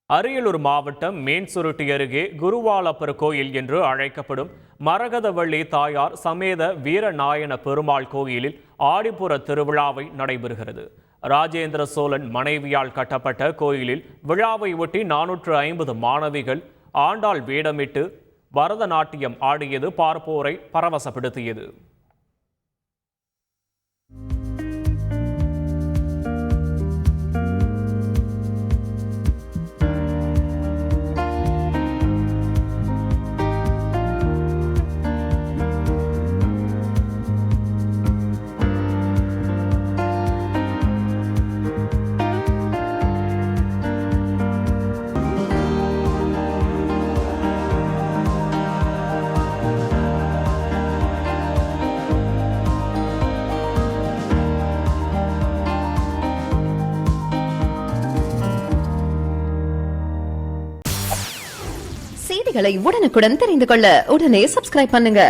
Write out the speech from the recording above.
அரியலூர் மாவட்டம் மீன்சுருட்டி அருகே குருவாலப்பர் கோயில் என்று அழைக்கப்படும் மரகதவள்ளி தாயார் சமேத வீரநாயன பெருமாள் கோயிலில் ஆடிப்புற திருவிழாவை நடைபெறுகிறது. ராஜேந்திர சோழன் மனைவியால் கட்டப்பட்ட கோயிலில் விழாவை ஒட்டி 450 மாணவிகள் ஆண்டாள் வேடமிட்டு பரதநாட்டியம் ஆடியது பார்ப்போரை பரவசப்படுத்தியது. செய்திகளை உடனுக்குடன் தெரிந்து கொள்ள உடனே சப்ஸ்கிரைப் பண்ணுங்க.